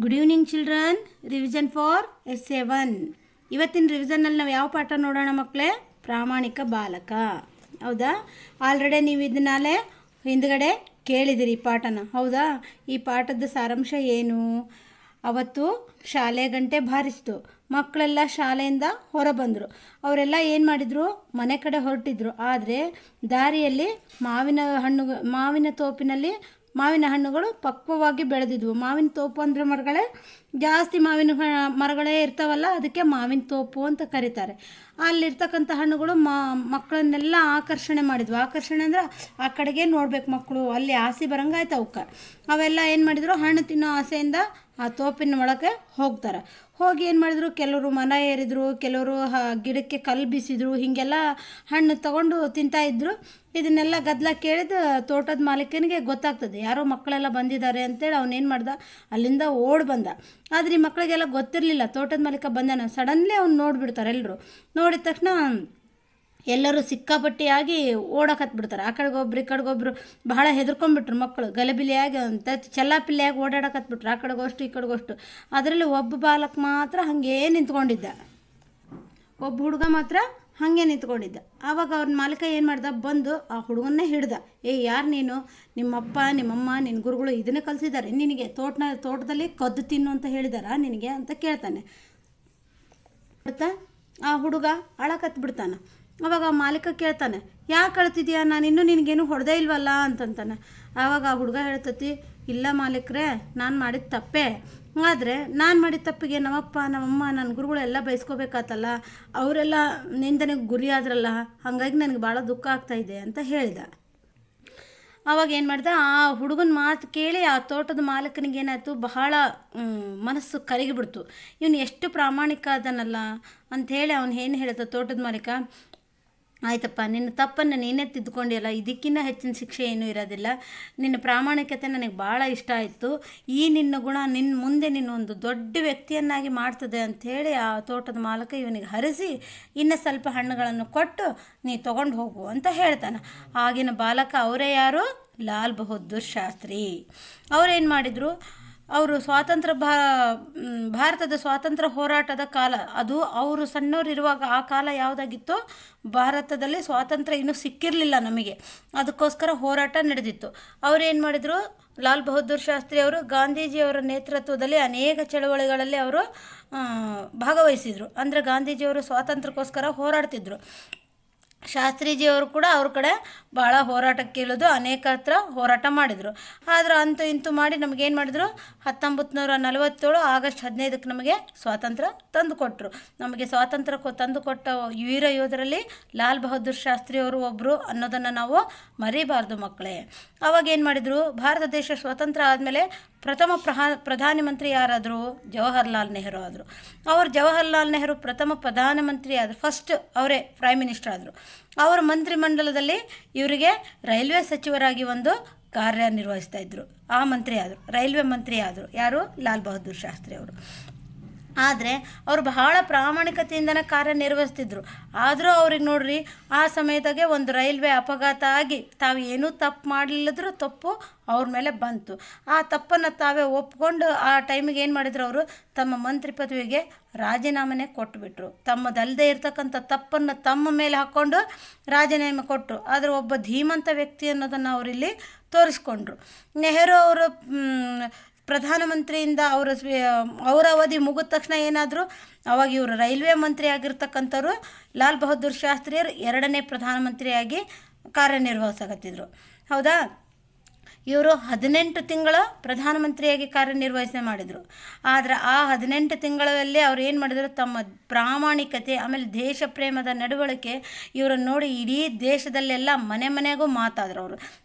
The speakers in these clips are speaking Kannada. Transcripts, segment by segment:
Good evening children. Revision for S7. ಇವತ್ತಿನ ರಿವಿಷನಲ್ಲಿ ನಾವು ಯಾವ ಪಾಠ ನೋಡೋಣ ಮಕ್ಕಳೇ? ಪ್ರಾಮಾಣಿಕ ಬಾಲಕ. ಹೌದಾ? ಆಲ್ರೆಡಿ ನೀವು ಇದನ್ನಾಲೇ ಹಿಂದ್ಗಡೆ ಕೇಳಿದಿರಿ ಈ ಪಾಠನ. ಹೌದಾ? ಈ ಪಾಠದ ಸಾರಾಂಶ ಏನು? ಅವತ್ತು ಶಾಲೆ ಗಂಟೆ ಬಾರಿಸಿತು. ಮಕ್ಕಳೆಲ್ಲ ಶಾಲೆಯಿಂದ ಹೊರ ಬಂದರು. ಅವರೆಲ್ಲ ಏನು ಮಾಡಿದರು? ಮನೆ ಕಡೆ ಹೊರಟಿದ್ರು. ಆದರೆ ದಾರಿಯಲ್ಲಿ ಮಾವಿನ ತೋಪಿನಲ್ಲಿ ಮಾವಿನ ಹಣ್ಣುಗಳು ಪಕ್ವವಾಗಿ ಬೆಳೆದಿದ್ವು. ಮಾವಿನ ತೋಪು ಅಂದರೆ ಮರಗಳೇ ಜಾಸ್ತಿ ಮಾವಿನ ಮರಗಳೇ ಇರ್ತಾವಲ್ಲ, ಅದಕ್ಕೆ ಮಾವಿನ ತೋಪು ಅಂತ ಕರೀತಾರೆ. ಅಲ್ಲಿರ್ತಕ್ಕಂಥ ಹಣ್ಣುಗಳು ಮಕ್ಕಳನ್ನೆಲ್ಲ ಆಕರ್ಷಣೆ ಮಾಡಿದ್ವು. ಆಕರ್ಷಣೆ ಅಂದರೆ ಆ ಕಡೆಗೆ ನೋಡ್ಬೇಕು ಮಕ್ಕಳು, ಅಲ್ಲಿ ಆಸೆ ಬರಂಗಾಯ್ತು ಅವಕ್ಕೆ. ಅವೆಲ್ಲ ಏನು ಮಾಡಿದ್ರು? ಹಣ್ಣು ತಿನ್ನೋ ಆಸೆಯಿಂದ ಆ ತೋಪಿನ ಒಳಗೆ ಹೋಗ್ತಾರೆ. ಹೋಗಿ ಏನು ಮಾಡಿದ್ರು? ಕೆಲವರು ಮನ ಏರಿದ್ರು, ಕೆಲವರು ಗಿಡಕ್ಕೆ ಕಲ್ಲು ಬೀಸಿದ್ರು. ಹೀಗೆಲ್ಲ ಹಣ್ಣು ತಗೊಂಡು ತಿಂತಾಯಿದ್ರು. ಇದನ್ನೆಲ್ಲ ಗದ್ದಲ ಕೇಳಿದ ತೋಟದ ಮಾಲೀಕನಿಗೆ ಗೊತ್ತಾಗ್ತದೆ, ಯಾರೋ ಮಕ್ಕಳೆಲ್ಲ ಬಂದಿದ್ದಾರೆ ಅಂತೇಳಿ ಅವನೇನು ಮಾಡ್ದ? ಅಲ್ಲಿಂದ ಓಡಿ ಬಂದ. ಆದರೆ ಈ ಮಕ್ಕಳಿಗೆಲ್ಲ ಗೊತ್ತಿರಲಿಲ್ಲ ತೋಟದ ಮಾಲೀಕ ಬಂದಾನ. ಸಡನ್ಲಿ ಅವ್ನು ನೋಡಿಬಿಡ್ತಾರೆ ಎಲ್ಲರೂ. ನೋಡಿದ ತಕ್ಷಣ ಎಲ್ಲರೂ ಸಿಕ್ಕಾಪಟ್ಟಿಯಾಗಿ ಓಡಕತ್ಬಿಡ್ತಾರೆ. ಆ ಕಡೆಗೊಬ್ರು ಈ ಕಡೆಗೊಬ್ರು ಬಹಳ ಹೆದರ್ಕೊಂಡ್ಬಿಟ್ರು ಮಕ್ಕಳು. ಗಲಬಿಲಿಯಾಗಿ ಅಂತ ಚೆಲ್ಲಾಪಿಲ್ಲಿಯಾಗಿ ಓಡಾಡಕತ್ಬಿಟ್ರು, ಆ ಕಡೆಗೋಷ್ಟು ಈ ಕಡೆಗೋಷ್ಟು. ಅದರಲ್ಲಿ ಒಬ್ಬ ಬಾಲಕ ಮಾತ್ರ ಹಾಗೇ ನಿಂತ್ಕೊಂಡಿದ್ದ. ಒಬ್ಬ ಹುಡುಗ ಮಾತ್ರ ಹಾಗೆ ನಿಂತ್ಕೊಂಡಿದ್ದ. ಆವಾಗ ಅವ್ರ ಮಾಲೀಕ ಏನು ಮಾಡ್ದ? ಬಂದು ಆ ಹುಡುಗನ್ನೇ ಹಿಡ್ದ. ಯಾರು ನೀನು? ನಿಮ್ಮಪ್ಪ ನಿಮ್ಮಮ್ಮ ನಿನ್ನ ಗುರುಗಳು ಇದನ್ನೇ ಕಲಿಸಿದ್ದಾರೆ ನಿನಗೆ? ತೋಟದಲ್ಲಿ ಕದ್ದು ತಿನ್ನು ಅಂತ ಹೇಳಿದಾರ ನಿನಗೆ ಅಂತ ಕೇಳ್ತಾನೆ. ಆ ಹುಡುಗ ಅಳಕತ್ಬಿಡ್ತಾನೆ. ಅವಾಗ ಆ ಮಾಲೀಕ ಕೇಳ್ತಾನೆ, ಯಾಕೆ ಅಳ್ತಿದ್ಯಾ? ನಾನು ಇನ್ನೂ ನಿನಗೇನು ಹೊಡೆದೇ ಇಲ್ವಲ್ಲ ಅಂತಂತಾನೆ. ಆವಾಗ ಆ ಹುಡುಗ ಹೇಳ್ತತಿ, ಇಲ್ಲ ಮಾಲೀಕ್ರೆ, ನಾನು ಮಾಡಿದ ತಪ್ಪೇ. ಆದರೆ ನಾನು ಮಾಡಿದ ತಪ್ಪಿಗೆ ನಮ್ಮಪ್ಪ ನಮ್ಮಮ್ಮ ನನ್ನ ಗುರುಗಳು ಎಲ್ಲ ಬಯಸ್ಕೋಬೇಕಾತಲ್ಲ, ಅವರೆಲ್ಲ ನಿಂದನೆಗೆ ಗುರಿ ಆದ್ರಲ್ಲ, ಹಾಗಾಗಿ ನನಗೆ ಭಾಳ ದುಃಖ ಆಗ್ತಾಯಿದೆ ಅಂತ ಹೇಳಿದ. ಆವಾಗ ಏನು ಮಾಡ್ದೆ? ಆ ಹುಡುಗನ ಮಾತು ಕೇಳಿ ಆ ತೋಟದ ಮಾಲೀಕನಿಗೆ ಏನಾಯಿತು? ಬಹಳ ಮನಸ್ಸು ಕರಗಿಬಿಡ್ತು. ಇವನು ಎಷ್ಟು ಪ್ರಾಮಾಣಿಕ ಅದನ್ನಲ್ಲ ಅಂಥೇಳಿ ಅವನು ಏನು ಹೇಳ್ದ ತೋಟದ ಮಾಲೀಕ, ಆಯ್ತಪ್ಪ, ನಿನ್ನ ತಪ್ಪನ್ನು ನೀನೇ ತಿದ್ದುಕೊಂಡಿಯಲ್ಲ, ಇದಕ್ಕಿಂತ ಹೆಚ್ಚಿನ ಶಿಕ್ಷೆ ಏನೂ ಇರೋದಿಲ್ಲ. ನಿನ್ನ ಪ್ರಾಮಾಣಿಕತೆ ನನಗೆ ಭಾಳ ಇಷ್ಟ ಆಯಿತು. ಈ ನಿನ್ನ ಗುಣ ನಿನ್ನ ಮುಂದೆ ಒಂದು ದೊಡ್ಡ ವ್ಯಕ್ತಿಯನ್ನಾಗಿ ಮಾಡ್ತದೆ ಅಂಥೇಳಿ ಆ ತೋಟದ ಮಾಲಕ ಇವನಿಗೆ ಹರಿಸಿ ಇನ್ನೂ ಸ್ವಲ್ಪ ಹಣ್ಣುಗಳನ್ನು ಕೊಟ್ಟು ನೀ ತೊಗೊಂಡು ಹೋಗು ಅಂತ ಹೇಳ್ತಾನೆ. ಆಗಿನ ಬಾಲಕ ಅವರೇ ಯಾರು? ಲಾಲ್ ಬಹದ್ದೂರ್ ಶಾಸ್ತ್ರಿ. ಅವರೇನು ಮಾಡಿದರು? ಅವರು ಭಾರತದ ಸ್ವಾತಂತ್ರ್ಯ ಹೋರಾಟದ ಕಾಲ ಅದು. ಅವರು ಸಣ್ಣವರಿರುವಾಗ ಆ ಕಾಲ ಯಾವುದಾಗಿತ್ತು? ಭಾರತದಲ್ಲಿ ಸ್ವಾತಂತ್ರ್ಯ ಇನ್ನೂ ಸಿಕ್ಕಿರಲಿಲ್ಲ ನಮಗೆ. ಅದಕ್ಕೋಸ್ಕರ ಹೋರಾಟ ನಡೆದಿತ್ತು. ಅವರೇನು ಮಾಡಿದರು? ಲಾಲ್ ಬಹದ್ದೂರ್ ಶಾಸ್ತ್ರಿ ಅವರು ಗಾಂಧೀಜಿಯವರ ನೇತೃತ್ವದಲ್ಲಿ ಅನೇಕ ಚಳವಳಿಗಳಲ್ಲಿ ಅವರು ಭಾಗವಹಿಸಿದರು. ಅಂದರೆ ಗಾಂಧೀಜಿಯವರು ಸ್ವಾತಂತ್ರ್ಯಕ್ಕೋಸ್ಕರ ಹೋರಾಡ್ತಿದ್ರು. ಶಾಸ್ತ್ರೀಜಿಯವರು ಕೂಡ ಅವ್ರ ಕಡೆ ಭಾಳ ಹೋರಾಟಕ್ಕೆ ಇಳಿದು ಅನೇಕ ಹತ್ರ ಹೋರಾಟ ಮಾಡಿದರು. ಆದ್ರೆ ಅಂತೂ ಇಂತೂ ಮಾಡಿ ನಮಗೇನು ಮಾಡಿದ್ರು? 1947 ಆಗಸ್ಟ್ 15ಕ್ಕೆ ನಮಗೆ ಸ್ವಾತಂತ್ರ್ಯ ತಂದು ಕೊಟ್ಟರು. ನಮಗೆ ಸ್ವಾತಂತ್ರ್ಯ ತಂದು ಕೊಟ್ಟ ವೀರ ಯೋಧರಲ್ಲಿ ಲಾಲ್ ಬಹದ್ದೂರ್ ಶಾಸ್ತ್ರಿಯವರು ಒಬ್ಬರು ಅನ್ನೋದನ್ನು ನಾವು ಮರಿಬಾರ್ದು ಮಕ್ಕಳೇ. ಅವಾಗ ಏನು ಮಾಡಿದರು? ಭಾರತ ದೇಶ ಸ್ವಾತಂತ್ರ್ಯ ಆದಮೇಲೆ ಪ್ರಥಮ ಪ್ರಧಾನಮಂತ್ರಿ ಯಾರಾದರು? ಜವಾಹರ್ಲಾಲ್ ನೆಹರು ಆದರು. ಅವರು ಜವಾಹರ್ಲಾಲ್ ನೆಹರು ಪ್ರಥಮ ಪ್ರಧಾನಮಂತ್ರಿ ಆದರು. ಫಸ್ಟ್ ಅವರೇ ಪ್ರೈಮ್ ಮಿನಿಸ್ಟರ್ ಆದರು. ಅವರ ಮಂತ್ರಿಮಂಡಲದಲ್ಲಿ ಇವರಿಗೆ ರೈಲ್ವೆ ಸಚಿವರಾಗಿ ಒಂದು ಕಾರ್ಯನಿರ್ವಹಿಸ್ತಾ ಇದ್ದರು. ಆ ಮಂತ್ರಿ ಆದರು, ರೈಲ್ವೆ ಮಂತ್ರಿ ಆದರು. ಯಾರು? ಲಾಲ್ ಬಹದ್ದೂರ್ ಶಾಸ್ತ್ರಿ ಅವರು. ಆದರೆ ಅವರು ಬಹಳ ಪ್ರಾಮಾಣಿಕತೆಯಿಂದನೇ ಕಾರ್ಯನಿರ್ವಹಿಸ್ತಿದ್ರು. ಆದರೂ ಅವ್ರಿಗೆ ನೋಡ್ರಿ, ಆ ಸಮಯದಾಗೆ ಒಂದು ರೈಲ್ವೆ ಅಪಘಾತ ಆಗಿ ತಾವು ಏನೂ ತಪ್ಪು ಮಾಡಲಿಲ್ಲದ್ರೂ ತಪ್ಪು ಅವ್ರ ಮೇಲೆ ಬಂತು. ಆ ತಪ್ಪನ್ನು ತಾವೇ ಒಪ್ಕೊಂಡು ಆ ಟೈಮಿಗೆ ಏನು ಮಾಡಿದ್ರು? ಅವರು ತಮ್ಮ ಮಂತ್ರಿ ಪದವಿಗೆ ರಾಜೀನಾಮೆನೇ ಕೊಟ್ಟುಬಿಟ್ರು. ತಮ್ಮದಲ್ಲದೆ ಇರ್ತಕ್ಕಂಥ ತಪ್ಪನ್ನು ತಮ್ಮ ಮೇಲೆ ಹಾಕ್ಕೊಂಡು ರಾಜೀನಾಮೆ ಕೊಟ್ಟರು. ಆದರೆ ಒಬ್ಬ ಧೀಮಂತ ವ್ಯಕ್ತಿ ಅನ್ನೋದನ್ನು ಅವರಿಲ್ಲಿ ತೋರಿಸ್ಕೊಂಡ್ರು. ನೆಹರು ಅವರು ಪ್ರಧಾನಮಂತ್ರಿಯಿಂದ ಅವರ ಅವಧಿ ಮುಗಿದ ತಕ್ಷಣ ಏನಾದರೂ? ಅವಾಗ ಇವರು ರೈಲ್ವೆ ಮಂತ್ರಿ ಆಗಿರ್ತಕ್ಕಂಥವ್ರು ಲಾಲ್ ಬಹದ್ದೂರ್ ಶಾಸ್ತ್ರಿಯರು ಎರಡನೇ ಪ್ರಧಾನಮಂತ್ರಿಯಾಗಿ ಕಾರ್ಯನಿರ್ವಹಿಸಕತ್ತಿದ್ರು. ಹೌದಾ? ಇವರು 18 ತಿಂಗಳ ಪ್ರಧಾನಮಂತ್ರಿಯಾಗಿ ಕಾರ್ಯನಿರ್ವಹಣೆ ಮಾಡಿದರು. ಆದರೆ ಆ 18 ತಿಂಗಳಲ್ಲಿ ಅವ್ರು ಏನು ಮಾಡಿದರು? ತಮ್ಮ ಪ್ರಾಮಾಣಿಕತೆ ಆಮೇಲೆ ದೇಶ ಪ್ರೇಮದ ನಡವಳಿಕೆ ಇವರನ್ನು ನೋಡಿ ಇಡೀ ದೇಶದಲ್ಲೆಲ್ಲ ಮನೆ ಮನೆಗೂ ಮಾತಾದ್ರು. ಅವರು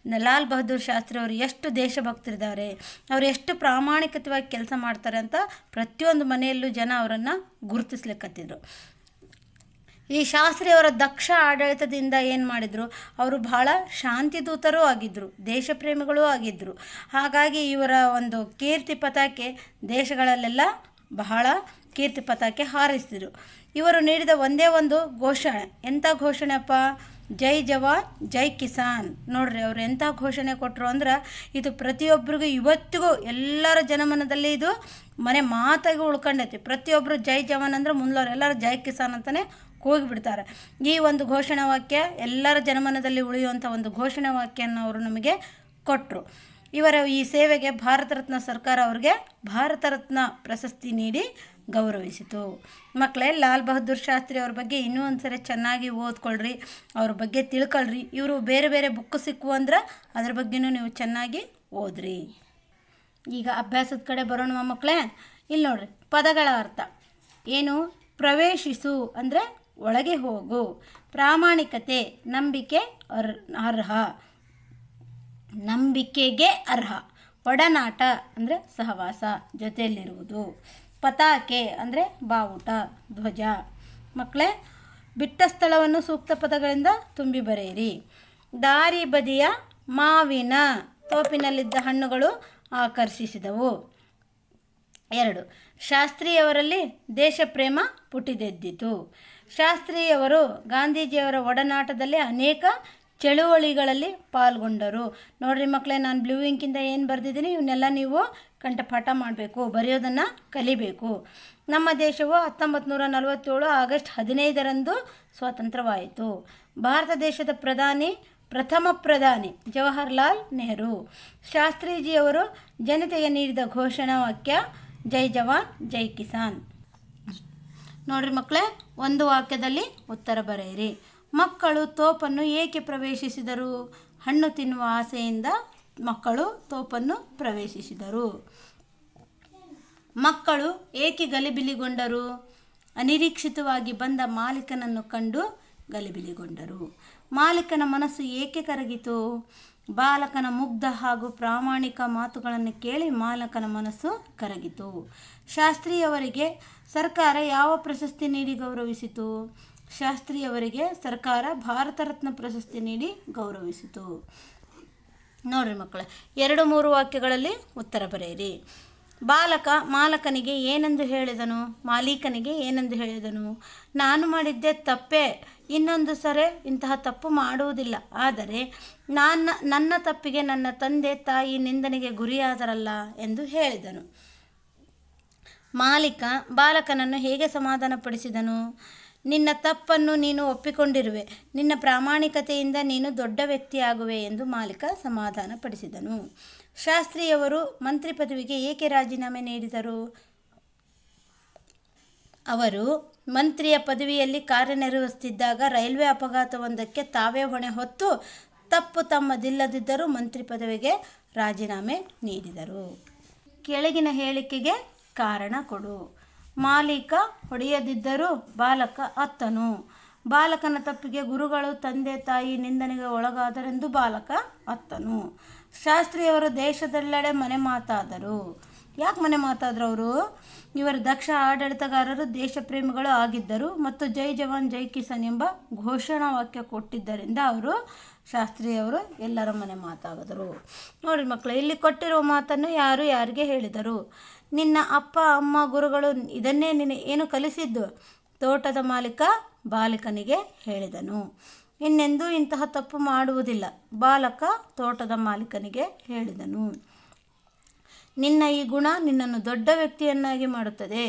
ಲಾಲ್ ಬಹದ್ದೂರ್ ಶಾಸ್ತ್ರಿ ಅವರು ಎಷ್ಟು ದೇಶಭಕ್ತರಿದ್ದಾರೆ, ಅವರು ಎಷ್ಟು ಪ್ರಾಮಾಣಿಕತೆಯಾಗಿ ಕೆಲಸ ಮಾಡ್ತಾರೆ ಅಂತ ಪ್ರತಿಯೊಂದು ಮನೆಯಲ್ಲೂ ಜನ ಅವರನ್ನು ಗುರುತಿಸ್ಲಿಕ್ಕತ್ತಿದ್ರು. ಈ ಶಾಸ್ತ್ರಿಯವರ ದಕ್ಷ ಆಡಳಿತದಿಂದ ಏನು ಮಾಡಿದರು? ಅವರು ಬಹಳ ಶಾಂತಿದೂತರೂ ಆಗಿದ್ದರು, ದೇಶಪ್ರೇಮಿಗಳೂ ಆಗಿದ್ದರು. ಹಾಗಾಗಿ ಇವರ ಒಂದು ಕೀರ್ತಿ ಪತಾಕೆ ದೇಶಗಳಲ್ಲೆಲ್ಲ ಬಹಳ ಕೀರ್ತಿ ಪತಾಕೆ ಹಾರಿಸಿದರು. ಇವರು ನೀಡಿದ ಒಂದೇ ಒಂದು ಘೋಷಣೆ, ಎಂಥ ಘೋಷಣೆಪ್ಪ? ಜೈ ಜವಾನ್ ಜೈ ಕಿಸಾನ್. ನೋಡ್ರಿ ಅವ್ರು ಎಂಥ ಘೋಷಣೆ ಕೊಟ್ಟರು ಅಂದ್ರೆ ಇದು ಪ್ರತಿಯೊಬ್ಬರಿಗೂ ಇವತ್ತಿಗೂ ಎಲ್ಲರ ಜನಮನದಲ್ಲಿ ಇದು ಮನೆ ಮಾತಾಗಿ ಉಳ್ಕೊಂಡೈತಿ. ಪ್ರತಿಯೊಬ್ಬರು ಜೈ ಜವಾನ್ ಅಂದರೆ ಮುಂದಲವ್ರು ಎಲ್ಲರೂ ಜೈ ಕಿಸಾನ್ ಅಂತಲೇ ಕೂಗಿಬಿಡ್ತಾರೆ. ಈ ಒಂದು ಘೋಷಣಾ ವಾಕ್ಯ ಎಲ್ಲರ ಜನಮನದಲ್ಲಿ ಉಳಿಯುವಂಥ ಒಂದು ಘೋಷಣಾ ವಾಕ್ಯವನ್ನು ಅವರು ನಮಗೆ ಕೊಟ್ಟರು. ಇವರ ಈ ಸೇವೆಗೆ ಭಾರತ ರತ್ನ ಸರ್ಕಾರ ಅವರಿಗೆ ಭಾರತ ರತ್ನ ಪ್ರಶಸ್ತಿ ನೀಡಿ ಗೌರವಿಸಿತು. ಮಕ್ಕಳೇ, ಲಾಲ್ ಬಹದ್ದೂರ್ ಶಾಸ್ತ್ರಿ ಅವ್ರ ಬಗ್ಗೆ ಇನ್ನೂ ಒಂದು ಸರಿ ಚೆನ್ನಾಗಿ ಓದ್ಕೊಳ್ರಿ, ಅವ್ರ ಬಗ್ಗೆ ತಿಳ್ಕೊಳ್ರಿ. ಇವರು ಬೇರೆ ಬೇರೆ ಬುಕ್ ಸಿಕ್ಕು ಅಂದ್ರೆ ಅದ್ರ ಬಗ್ಗೆನೂ ನೀವು ಚೆನ್ನಾಗಿ ಓದ್ರಿ. ಈಗ ಅಭ್ಯಾಸದ ಕಡೆ ಬರೋಣ ಮಕ್ಕಳೇ. ಇಲ್ಲಿ ನೋಡ್ರಿ, ಪದಗಳ ಅರ್ಥ ಏನು? ಪ್ರವೇಶಿಸು ಅಂದರೆ ಒಳಗೆ ಹೋಗು. ಪ್ರಾಮಾಣಿಕತೆ, ನಂಬಿಕೆ ಅರ್ಹ, ನಂಬಿಕೆಗೆ ಅರ್ಹ. ಒಡನಾಟ ಅಂದರೆ ಸಹವಾಸ, ಜೊತೆಯಲ್ಲಿರುವುದು. ಪತಾಕೆ ಅಂದರೆ ಬಾವುಟ, ಧ್ವಜ. ಮಕ್ಕಳೇ, ಬಿಟ್ಟ ಸ್ಥಳವನ್ನು ಸೂಕ್ತ ಪದಗಳಿಂದ ತುಂಬಿ ಬರೆಯಿರಿ. ದಾರಿ ಬದಿಯ ಮಾವಿನ ತೋಪಿನಲ್ಲಿದ್ದ ಹಣ್ಣುಗಳು ಆಕರ್ಷಿಸಿದವು. 2. ಶಾಸ್ತ್ರಿಯವರಲ್ಲಿ ದೇಶಪ್ರೇಮ ಪುಟಿದೆದ್ದಿತು. ಶಾಸ್ತ್ರಿಯವರು ಗಾಂಧೀಜಿಯವರ ಒಡನಾಟದಲ್ಲಿ ಅನೇಕ ಚಳುವಳಿಗಳಲ್ಲಿ ಪಾಲ್ಗೊಂಡರು. ನೋಡ್ರಿ ಮಕ್ಕಳೇ, ನಾನು ಬ್ಲೂ ಇಂಕಿಂದ ಏನು ಬರೆದಿದ್ದೀನಿ ಇವನ್ನೆಲ್ಲ ನೀವು ಕಂಠಪಾಠ ಮಾಡಬೇಕು, ಬರೆಯೋದನ್ನು ಕಲಿಬೇಕು. ನಮ್ಮ ದೇಶವು 1947 ಆಗಸ್ಟ್ 15ರಂದು ಸ್ವಾತಂತ್ರ್ಯವಾಯಿತು. ಭಾರತ ದೇಶದ ಪ್ರಥಮ ಪ್ರಧಾನಿ ಜವಾಹರ್ಲಾಲ್ ನೆಹರು. ಶಾಸ್ತ್ರೀಜಿಯವರು ಜನತೆಗೆ ನೀಡಿದ ಘೋಷಣಾ ವಾಕ್ಯ ಜೈ ಜವಾನ್ ಜೈ ಕಿಸಾನ್. ನೋಡ್ರಿ ಮಕ್ಕಳೇ, ಒಂದು ವಾಕ್ಯದಲ್ಲಿ ಉತ್ತರ ಬರೆಯಿರಿ. ಮಕ್ಕಳು ತೋಪನ್ನು ಏಕೆ ಪ್ರವೇಶಿಸಿದರು? ಹಣ್ಣು ತಿನ್ನುವ ಆಸೆಯಿಂದ ಮಕ್ಕಳು ತೋಪನ್ನು ಪ್ರವೇಶಿಸಿದರು. ಮಕ್ಕಳು ಏಕೆ ಗಲಿಬಿಲಿಗೊಂಡರು? ಅನಿರೀಕ್ಷಿತವಾಗಿ ಬಂದ ಮಾಲೀಕನನ್ನು ಕಂಡು ಗಲಿಬಿಲಿಗೊಂಡರು. ಮಾಲೀಕನ ಮನಸ್ಸು ಏಕೆ ಕರಗಿತು? ಬಾಲಕನ ಮುಗ್ಧ ಹಾಗೂ ಪ್ರಾಮಾಣಿಕ ಮಾತುಗಳನ್ನು ಕೇಳಿ ಮಾಲಕನ ಮನಸ್ಸು ಕರಗಿತು. ಶಾಸ್ತ್ರಿಯವರಿಗೆ ಸರ್ಕಾರ ಯಾವ ಪ್ರಶಸ್ತಿ ನೀಡಿ ಗೌರವಿಸಿತು? ಶಾಸ್ತ್ರಿಯವರಿಗೆ ಸರ್ಕಾರ ಭಾರತ ರತ್ನ ಪ್ರಶಸ್ತಿ ನೀಡಿ ಗೌರವಿಸಿತು. ನೋಡ್ರಿ ಮಕ್ಕಳೇ, 2-3 ವಾಕ್ಯಗಳಲ್ಲಿ ಉತ್ತರ ಬರೆಯಿರಿ. ಬಾಲಕ ಮಾಲಕನಿಗೆ ಏನೆಂದು ಹೇಳಿದನು? ಮಾಲೀಕನಿಗೆ ಏನೆಂದು ಹೇಳಿದನು? ನಾನು ತಪ್ಪೇ, ಇನ್ನೊಂದು ಸರಿ ಇಂತಹ ತಪ್ಪು ಮಾಡುವುದಿಲ್ಲ. ಆದರೆ ನನ್ನ ತಪ್ಪಿಗೆ ನನ್ನ ತಂದೆ ತಾಯಿ ನಿಂದನೆಗೆ ಗುರಿಯಾದರಲ್ಲ ಎಂದು ಹೇಳಿದನು. ಮಾಲೀಕ ಬಾಲಕನನ್ನು ಹೇಗೆ ಸಮಾಧಾನಪಡಿಸಿದನು? ನಿನ್ನ ತಪ್ಪನ್ನು ನೀನು ಒಪ್ಪಿಕೊಂಡಿರುವೆ, ನಿನ್ನ ಪ್ರಾಮಾಣಿಕತೆಯಿಂದ ನೀನು ದೊಡ್ಡ ವ್ಯಕ್ತಿಯಾಗುವೆ ಎಂದು ಮಾಲೀಕ ಸಮಾಧಾನಪಡಿಸಿದನು. ಶಾಸ್ತ್ರಿಯವರು ಮಂತ್ರಿ ಪದವಿಗೆ ಏಕೆ ರಾಜೀನಾಮೆ ನೀಡಿದರು? ಅವರು ಮಂತ್ರಿಯ ಪದವಿಯಲ್ಲಿ ಕಾರ್ಯನಿರ್ವಹಿಸುತ್ತಿದ್ದಾಗ ರೈಲ್ವೆ ಅಪಘಾತವೊಂದಕ್ಕೆ ತಾವೇ ಹೊಣೆ ಹೊತ್ತು ತಪ್ಪು ತಮ್ಮದಿಲ್ಲದಿದ್ದರೂ ಮಂತ್ರಿ ಪದವಿಗೆ ರಾಜೀನಾಮೆ ನೀಡಿದರು. ಕೆಳಗಿನ ಹೇಳಿಕೆಗೆ ಕಾರಣ ಕೊಡು. ಮಾಲೀಕ ಹೊಡೆಯದಿದ್ದರೂ ಬಾಲಕ ಅತ್ತನು. ಬಾಲಕನ ತಪ್ಪಿಗೆ ಗುರುಗಳು ತಂದೆ ತಾಯಿ ನಿಂದನೆಗೆ ಒಳಗಾದರೆಂದು ಬಾಲಕ ಅತ್ತನು. ಶಾಸ್ತ್ರಿಯವರು ದೇಶದೆಲ್ಲೆಡೆ ಮನೆ ಮಾತಾದರು. ಯಾಕೆ ಮನೆ ಮಾತಾದ್ರು ಅವರು? ಇವರು ದಕ್ಷ ಆಡಳಿತಗಾರರು, ದೇಶಪ್ರೇಮಿಗಳು ಆಗಿದ್ದರು ಮತ್ತು ಜೈ ಜವಾನ್ ಜೈ ಕಿಸಾನ್ ಎಂಬ ಘೋಷಣಾ ವಾಕ್ಯ ಕೊಟ್ಟಿದ್ದರಿಂದ ಅವರು ಶಾಸ್ತ್ರಿಯವರು ಎಲ್ಲರ ಮನೆ ಮಾತಾಗಿದರು. ನೋಡಿ ಮಕ್ಕಳು, ಇಲ್ಲಿ ಕೊಟ್ಟಿರುವ ಮಾತನ್ನು ಯಾರಿಗೆ ಹೇಳಿದರು? ನಿನ್ನ ಅಪ್ಪ ಅಮ್ಮ ಗುರುಗಳು ಇದನ್ನೇ ಏನು ಕಲಿಸಿದ್ದು? ತೋಟದ ಮಾಲೀಕ ಬಾಲಕನಿಗೆ ಹೇಳಿದನು. ಇನ್ನೆಂದೂ ಇಂತಹ ತಪ್ಪು ಮಾಡುವುದಿಲ್ಲ. ಬಾಲಕ ತೋಟದ ಮಾಲೀಕನಿಗೆ ಹೇಳಿದನು. ನಿನ್ನ ಈ ಗುಣ ನಿನ್ನನ್ನು ದೊಡ್ಡ ವ್ಯಕ್ತಿಯನ್ನಾಗಿ ಮಾಡುತ್ತದೆ.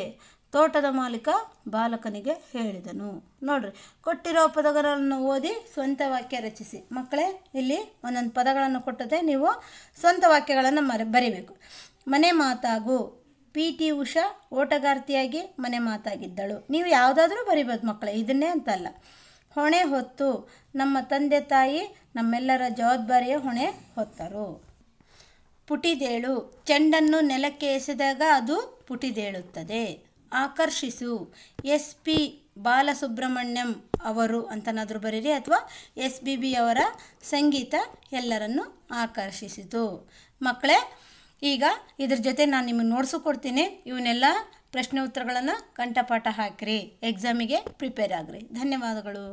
ತೋಟದ ಮಾಲೀಕ ಬಾಲಕನಿಗೆ ಹೇಳಿದನು. ನೋಡ್ರಿ, ಕೊಟ್ಟಿರೋ ಪದಗಳನ್ನು ಓದಿ ಸ್ವಂತ ವಾಕ್ಯ ರಚಿಸಿ. ಮಕ್ಕಳೇ, ಇಲ್ಲಿ ಒಂದೊಂದು ಪದಗಳನ್ನು ಕೊಟ್ಟದೆ, ನೀವು ಸ್ವಂತ ವಾಕ್ಯಗಳನ್ನು ಬರಿಬೇಕು. ಮನೆ ಮಾತಾಗು. PT ಉಷಾ ಓಟಗಾರ್ತಿಯಾಗಿ ಮನೆ ಮಾತಾಗಿದ್ದಳು. ನೀವು ಯಾವುದಾದ್ರೂ ಬರಿಬೋದು ಮಕ್ಕಳೇ, ಇದನ್ನೇ ಅಂತಲ್ಲ. ಹೊಣೆ ಹೊತ್ತು. ನಮ್ಮ ತಂದೆ ತಾಯಿ ನಮ್ಮೆಲ್ಲರ ಜವಾಬ್ದಾರಿಯ ಹೊಣೆ ಹೊತ್ತರು. ಪುಟಿದೇಳು. ಚೆಂಡನ್ನು ನೆಲಕ್ಕೆ ಎಸೆದಾಗ ಅದು ಪುಟಿದೇಳುತ್ತದೆ. ಆಕರ್ಷಿಸು. SP ಬಾಲಸುಬ್ರಹ್ಮಣ್ಯಂ ಅವರು ಅಂತನಾದರೂ ಬರೀರಿ, ಅಥವಾ SBB ಅವರ ಸಂಗೀತ ಎಲ್ಲರನ್ನು ಆಕರ್ಷಿಸಿತು. ಮಕ್ಕಳೇ, ಈಗ ಇದ್ರ ಜೊತೆ ನಾನು ನಿಮಗೆ ನೋಟ್ಸು ಕೊಡ್ತೀನಿ. ಇವನ್ನೆಲ್ಲ ಪ್ರಶ್ನೆ ಉತ್ತರಗಳನ್ನು ಕಂಠಪಾಠ ಹಾಕಿರಿ. ಎಕ್ಸಾಮಿಗೆ ಪ್ರಿಪೇರ್ ಆಗಿರಿ. ಧನ್ಯವಾದಗಳು.